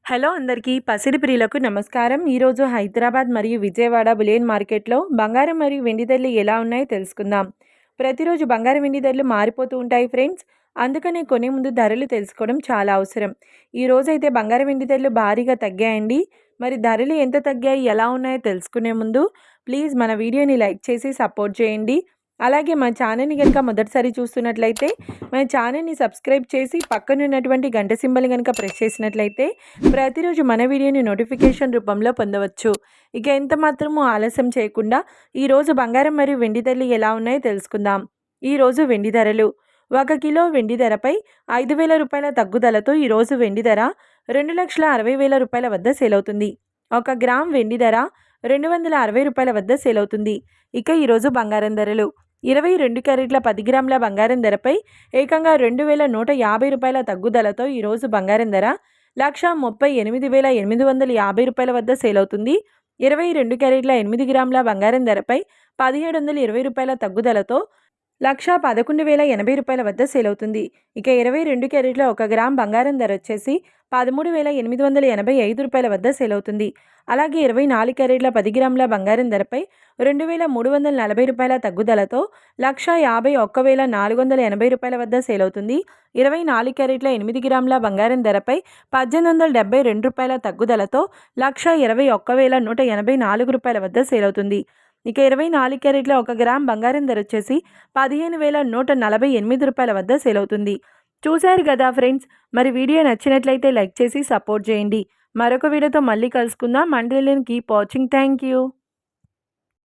Hello అందరికీ పసిడి ప్రియులకు నమస్కారం. ఈరోజు హైదరాబాద్ మరియు విజయవాడ బులియన్ మార్కెట్లో బంగారం మరియు వెండి ధరలు ఎలా ఉన్నాయో తెలుసుకుందాం. ప్రతిరోజు బంగారం వెండి ధరలు మారిపోతూ ఉంటాయి ఫ్రెండ్స్. అందుకనే కొనే ముందు ధరలు తెలుసుకోవడం చాలా అవసరం. ఈ రోజైతే బంగారం వెండి ధరలు భారీగా తగ్గాయండి. మరి ధరలు ఎంత తగ్గాయి, ఎలా ఉన్నాయో తెలుసుకునే ముందు ప్లీజ్ మన వీడియోని లైక్ చేసి సపోర్ట్ చేయండి. అలాగే మన ఛానల్ని కనుక మొదటిసారి చూస్తున్నట్లయితే మన ఛానల్ని సబ్స్క్రైబ్ చేసి పక్కన ఉన్నటువంటి గంట సింబల్ కనుక ప్రెస్ చేసినట్లయితే ప్రతిరోజు మన వీడియోని నోటిఫికేషన్ రూపంలో పొందవచ్చు. ఇక ఎంత మాత్రమూ ఆలస్యం చేయకుండా ఈరోజు బంగారం మరియు వెండి ధరలు ఎలా ఉన్నాయో తెలుసుకుందాం. ఈరోజు వెండి ధరలు 1 కిలో వెండి ధరపై 5,000 రూపాయల తగ్గుదలతో ఈరోజు వెండి ధర 2,60,000 రూపాయల వద్ద సేల్ అవుతుంది. 1 గ్రామ్ వెండి ధర 260 రూపాయల వద్ద సేల్ అవుతుంది. ఇక ఈరోజు బంగారం ధరలు 22 క్యారెట్ల 10 గ్రాముల బంగారం ధరపై ఏకంగా 2,150 రూపాయల తగ్గుదలతో ఈరోజు బంగారం ధర 1,38,850 రూపాయల వద్ద సేల్ అవుతుంది. 22 క్యారెట్ల 8 గ్రాముల బంగారం ధరపై 1,720 రూపాయల తగ్గుదలతో 1,11,080 రూపాయల వద్ద సేల్ అవుతుంది. ఇక 22 క్యారెట్ల 1 గ్రామ్ బంగారం ధర వచ్చేసి 13,885 రూపాయల వద్ద సేల్ అవుతుంది. అలాగే 24 క్యారెట్ల 10 గ్రాముల బంగారం ధరపై 2,340 రూపాయల తగ్గుదలతో 1,51,480 రూపాయల వద్ద సేల్ అవుతుంది. 24 క్యారెట్ల 8 గ్రాముల బంగారం ధరపై 1,872 రూపాయల తగ్గుదలతో 1,21,184 రూపాయల వద్ద సేల్ అవుతుంది. ఇక 24 క్యారెట్ల 1 గ్రామ్ బంగారం ధర వచ్చేసి 15,148 రూపాయల వద్ద సేల్ అవుతుంది. చూశారు కదా ఫ్రెండ్స్, మరి వీడియో నచ్చినట్లయితే లైక్ చేసి సపోర్ట్ చేయండి. మరొక వీడియోతో మళ్ళీ కలుసుకుందాం. Until then keep watching. Thank you.